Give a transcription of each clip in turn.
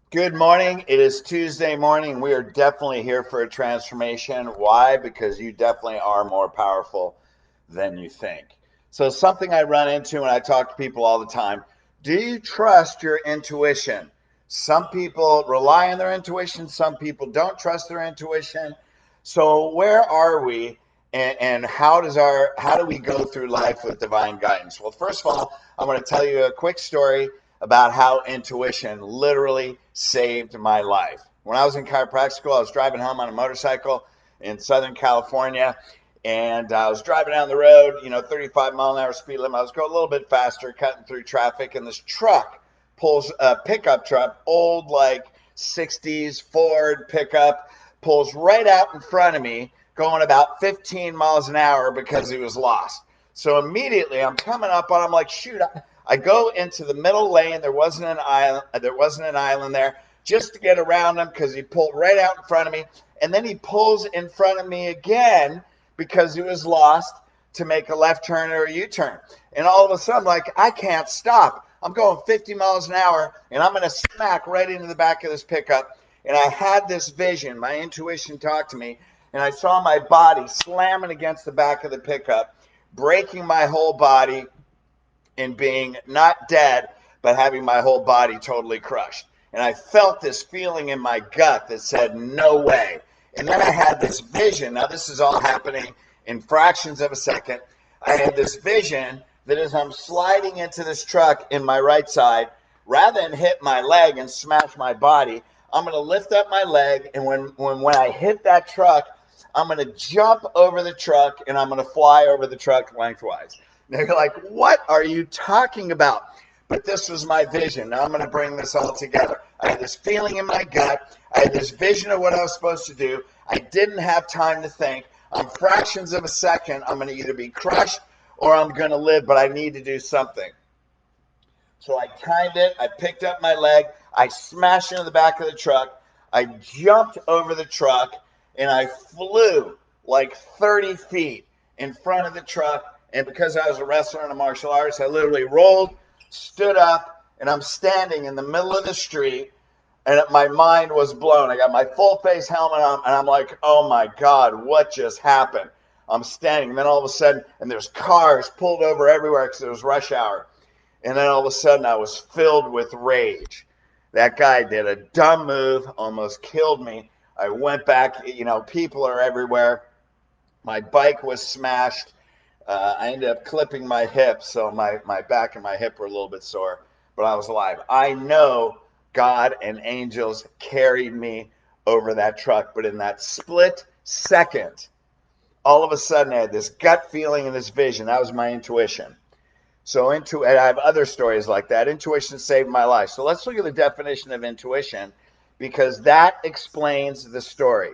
Good morning. It is Tuesday morning. We are definitely here for a transformation. Why? Because you definitely are more powerful than you think. So, something I run into when I talk to people all the time, do you trust your intuition? Some people rely on their intuition, some people don't trust their intuition. So, where are we? And how do we go through life with divine guidance? Well, first of all, I'm going to tell you a quick story about how intuition literally saved my life. When I was in chiropractic school, I was driving home on a motorcycle in Southern California, and I was driving down the road, 35-mile-an-hour speed limit. I was going a little bit faster, cutting through traffic, and this truck pulls a pickup truck, old like 60s Ford pickup, pulls right out in front of me, going about 15 miles an hour because he was lost. So immediately I'm coming up on him like, shoot, I go into the middle lane. There wasn't an island. There just to get around him because he pulled right out in front of me. And then he pulls in front of me again because he was lost to make a left turn or a U-turn. And all of a sudden, like, I can't stop. I'm going 50 miles an hour and I'm going to smack right into the back of this pickup. And I had this vision. My intuition talked to me, and I saw my body slamming against the back of the pickup, breaking my whole body, in being not dead, but having my whole body totally crushed. And I felt this feeling in my gut that said, no way. And then I had this vision. Now, this is all happening in fractions of a second. I had this vision that as I'm sliding into this truck in my right side, rather than hit my leg and smash my body, I'm going to lift up my leg. And when I hit that truck, I'm going to jump over the truck and I'm going to fly over the truck lengthwise. And they're like, what are you talking about? But this was my vision. Now I'm going to bring this all together. I had this feeling in my gut. I had this vision of what I was supposed to do. I didn't have time to think. On fractions of a second, I'm going to either be crushed or I'm going to live, but I need to do something. So I timed it. I picked up my leg. I smashed into the back of the truck. I jumped over the truck and I flew like 30 feet in front of the truck. And because I was a wrestler and a martial artist, I literally rolled, stood up, and I'm standing in the middle of the street. And my mind was blown. I got my full face helmet on, and I'm like, oh my God, what just happened? I'm standing, and then all of a sudden, and there's cars pulled over everywhere because it was rush hour. And then all of a sudden, I was filled with rage. That guy did a dumb move, almost killed me. I went back, people are everywhere. My bike was smashed. I ended up clipping my hip, so my back and my hip were a little bit sore, but I was alive. I know God and angels carried me over that truck, but in that split second, all of a sudden I had this gut feeling and this vision. That was my intuition. And I have other stories like that. Intuition saved my life. So let's look at the definition of intuition because that explains the story.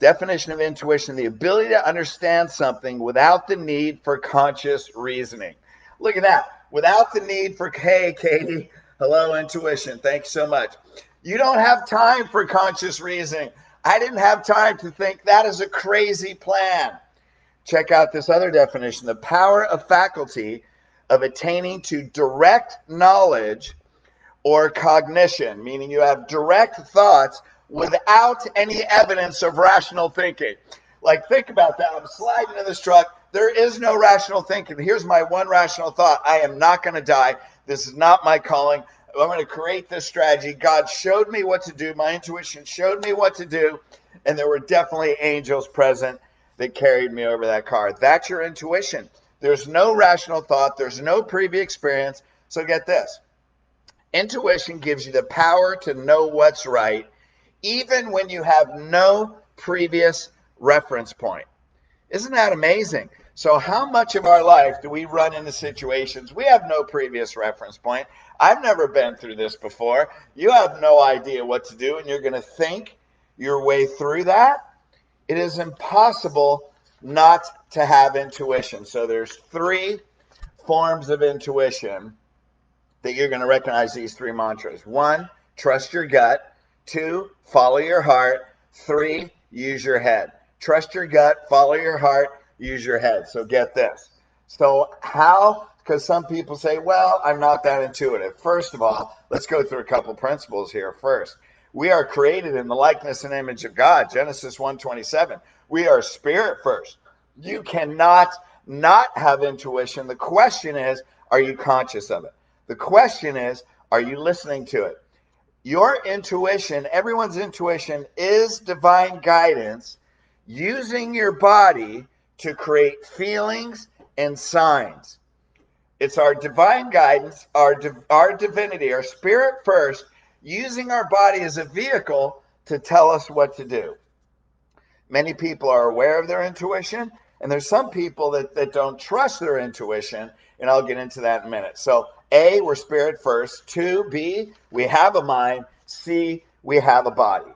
Definition of intuition: the ability to understand something without the need for conscious reasoning. Look at that. Without the need for, hey, Katie, hello, intuition. Thanks so much. You don't have time for conscious reasoning. I didn't have time to think that is a crazy plan. Check out this other definition: the power of faculty of attaining to direct knowledge or cognition, meaning you have direct thoughts without any evidence of rational thinking. Like, think about that. I'm sliding in this truck. There is no rational thinking. Here's my one rational thought: I am not going to die. This is not my calling. I'm going to create this strategy. God showed me what to do. My intuition showed me what to do. And there were definitely angels present that carried me over that car. That's your intuition. There's no rational thought. There's no previous experience. So get this. Intuition gives you the power to know what's right, even when you have no previous reference point. Isn't that amazing? So how much of our life do we run into situations we have no previous reference point? I've never been through this before. You have no idea what to do, and you're going to think your way through that. It is impossible not to have intuition. So there's three forms of intuition that you're going to recognize these three mantras. One, trust your gut. Two, follow your heart. Three, use your head. Trust your gut, follow your heart, use your head. So get this. So how? Because some people say, well, I'm not that intuitive. First of all, let's go through a couple principles here first. We are created in the likeness and image of God, Genesis 1:27. We are spirit first. You cannot not have intuition. The question is, are you conscious of it? The question is, are you listening to it? Your intuition, everyone's intuition, is divine guidance using your body to create feelings and signs. It's our divine guidance, our divinity, our spirit first, using our body as a vehicle to tell us what to do. Many people are aware of their intuition, and there's some people that don't trust their intuition, and I'll get into that in a minute. So A, we're spirit first. 2, B, we have a mind. C, we have a body.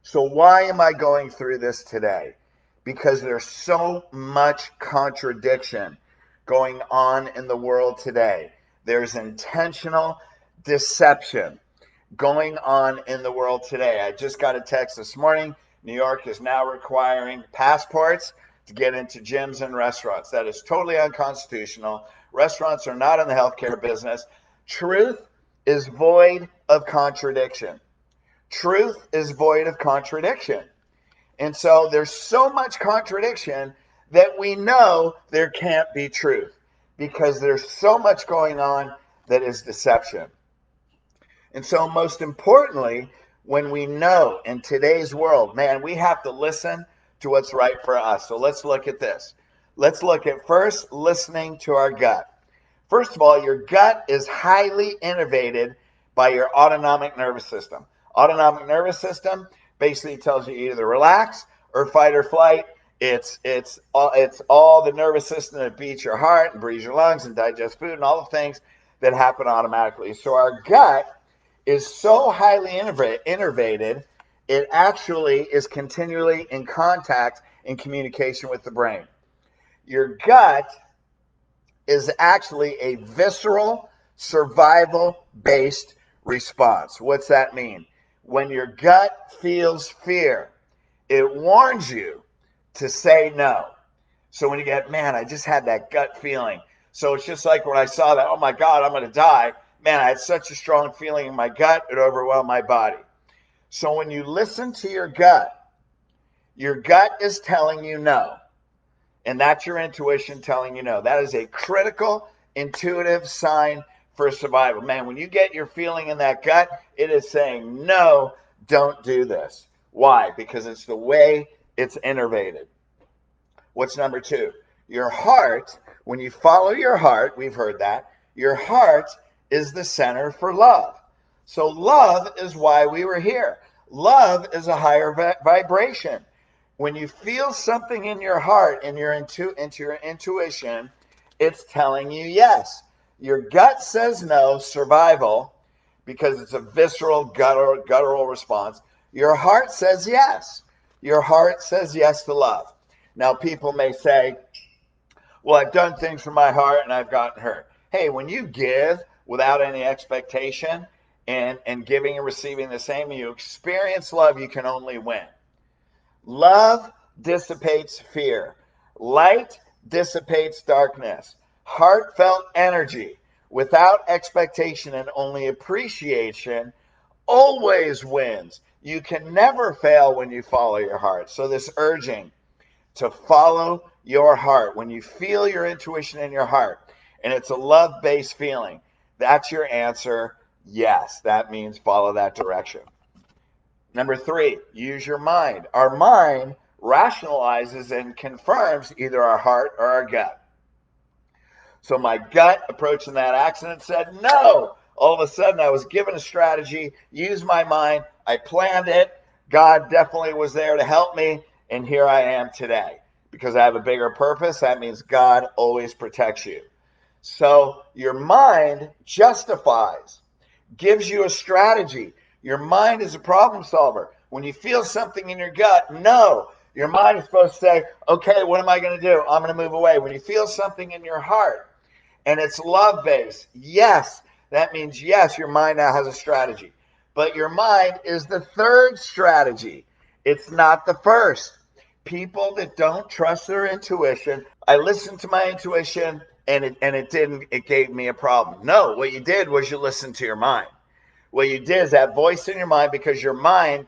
So why am I going through this today? Because there's so much contradiction going on in the world today. There's intentional deception going on in the world today. I just got a text this morning. New York is now requiring passports to get into gyms and restaurants. That is totally unconstitutional. Restaurants are not in the healthcare business. Truth is void of contradiction. Truth is void of contradiction. And so there's so much contradiction that we know there can't be truth because there's so much going on that is deception. And so most importantly, when we know in today's world, man, we have to listen to what's right for us. So let's look at this. Let's look at first listening to our gut. First of all, your gut is highly innervated by your autonomic nervous system. Autonomic nervous system basically tells you either relax or fight or flight. It's all the nervous system that beats your heart and breathes your lungs and digests food and all the things that happen automatically. So our gut is so highly innervated, it actually is continually in contact and communication with the brain. Your gut is actually a visceral, survival-based response. What's that mean? When your gut feels fear, it warns you to say no. So when you get, man, I just had that gut feeling. So it's just like when I saw that, oh my God, I'm going to die. Man, I had such a strong feeling in my gut, it overwhelmed my body. So when you listen to your gut is telling you no. And that's your intuition telling you no. That is a critical, intuitive sign for survival. Man, when you get your feeling in that gut, it is saying, no, don't do this. Why? Because it's the way it's innervated. What's number 2? Your heart, when you follow your heart, we've heard that, your heart is the center for love. So love is why we were here. Love is a higher vibration. When you feel something in your heart and you're into your intuition, it's telling you yes. Your gut says no, survival, because it's a visceral, guttural response. Your heart says yes. Your heart says yes to love. Now, people may say, well, I've done things from my heart and I've gotten hurt. Hey, when you give without any expectation and giving and receiving the same, you experience love, you can only win. Love dissipates fear. Light dissipates darkness. Heartfelt energy without expectation and only appreciation always wins. You can never fail when you follow your heart. So this urging to follow your heart, when you feel your intuition in your heart, and it's a love-based feeling, that's your answer. Yes, that means follow that direction. Number 3, use your mind. Our mind rationalizes and confirms either our heart or our gut. So my gut approaching that accident said no. All of a sudden I was given a strategy, used my mind, I planned it. God definitely was there to help me, and here I am today. Because I have a bigger purpose, that means God always protects you. So your mind justifies, gives you a strategy. Your mind is a problem solver. When you feel something in your gut, no. Your mind is supposed to say, okay, what am I going to do? I'm going to move away. When you feel something in your heart and it's love-based, yes, that means yes, your mind now has a strategy. But your mind is the third strategy. It's not the first. People that don't trust their intuition, I listen to my intuition, and it gave me a problem. No, what you did was you listened to your mind. What you did is that voice in your mind, because your mind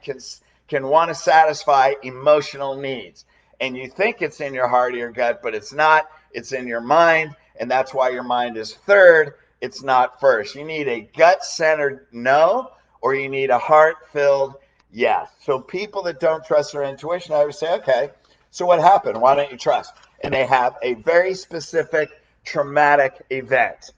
can want to satisfy emotional needs. And you think it's in your heart or your gut, but it's not. It's in your mind, and that's why your mind is third. It's not first. You need a gut-centered no, or you need a heart-filled yes. So people that don't trust their intuition, I would say, okay, so what happened? Why don't you trust? And they have a very specific traumatic event.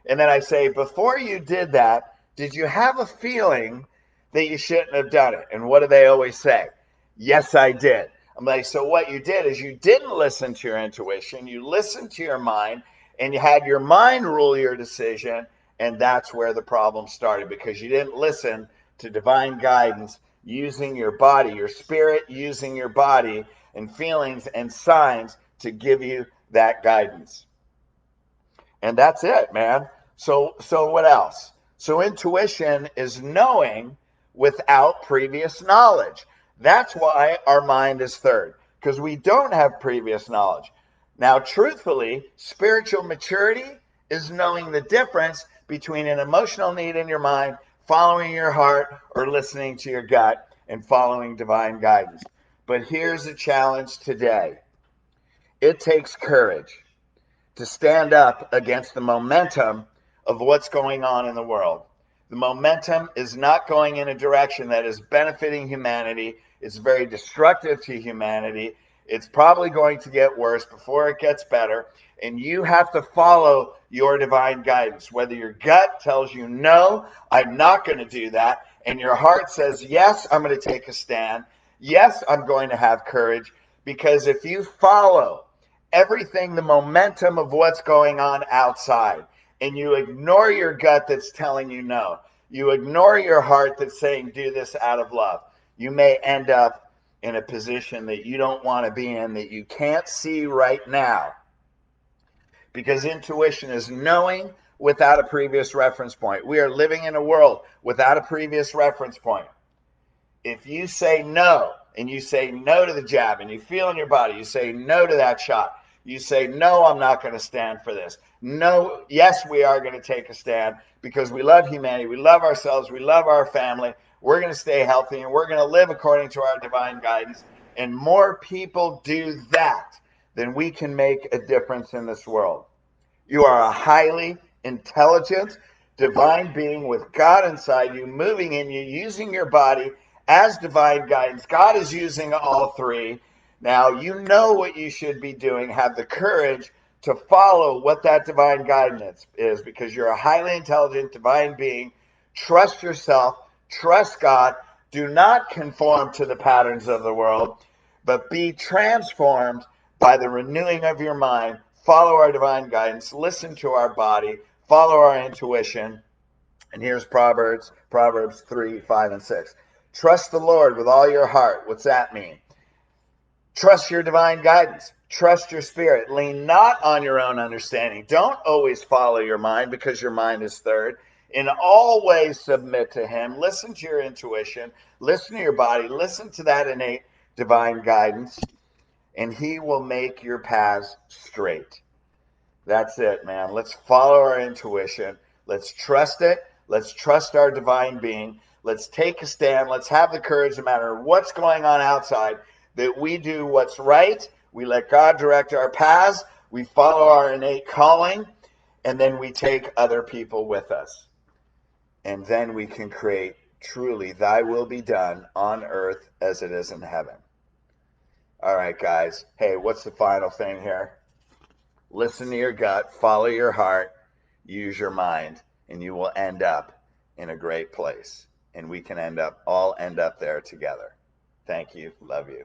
And then I say, before you did that, did you have a feeling that you shouldn't have done it? And what do they always say? Yes, I did. I'm like, so what you did is you didn't listen to your intuition. You listened to your mind, and you had your mind rule your decision. And that's where the problem started, because you didn't listen to divine guidance using your body, your spirit using your body and feelings and signs to give you that guidance. And that's it, man. So what else? So intuition is knowing without previous knowledge. That's why our mind is third, because we don't have previous knowledge. Now, truthfully, spiritual maturity is knowing the difference between an emotional need in your mind, following your heart, or listening to your gut and following divine guidance. But here's the challenge today. It takes courage to stand up against the momentum of what's going on in the world. The momentum is not going in a direction that is benefiting humanity. It's very destructive to humanity. It's probably going to get worse before it gets better. And you have to follow your divine guidance. Whether your gut tells you, no, I'm not going to do that, and your heart says, yes, I'm going to take a stand. Yes, I'm going to have courage. Because if you follow everything, the momentum of what's going on outside, and you ignore your gut that's telling you no, you ignore your heart that's saying do this out of love, you may end up in a position that you don't want to be in, that you can't see right now. Because intuition is knowing without a previous reference point. We are living in a world without a previous reference point. If you say no, and you say no to the jab, and you feel in your body, you say no to that shot, you say, no, I'm not going to stand for this. No, yes, we are going to take a stand because we love humanity. We love ourselves. We love our family. We're going to stay healthy, and we're going to live according to our divine guidance. And more people do that, then we can make a difference in this world. You are a highly intelligent, divine being with God inside you, moving in you, using your body as divine guidance. God is using all three. Now, you know what you should be doing. Have the courage to follow what that divine guidance is, because you're a highly intelligent, divine being. Trust yourself. Trust God. Do not conform to the patterns of the world, but be transformed by the renewing of your mind. Follow our divine guidance. Listen to our body. Follow our intuition. And here's Proverbs 3, 5, and 6. Trust the Lord with all your heart. What's that mean? Trust your divine guidance. Trust your spirit. Lean not on your own understanding. Don't always follow your mind, because your mind is third. In all ways submit to him. Listen to your intuition. Listen to your body. Listen to that innate divine guidance, and he will make your paths straight. That's it, man. Let's follow our intuition. Let's trust it. Let's trust our divine being. Let's take a stand. Let's have the courage, no matter what's going on outside, that we do what's right. We let God direct our paths. We follow our innate calling, and then we take other people with us. And then we can create truly thy will be done on earth as it is in heaven. All right, guys. Hey, what's the final thing here? Listen to your gut, follow your heart, use your mind, and you will end up in a great place. And we can all end up there together. Thank you. Love you.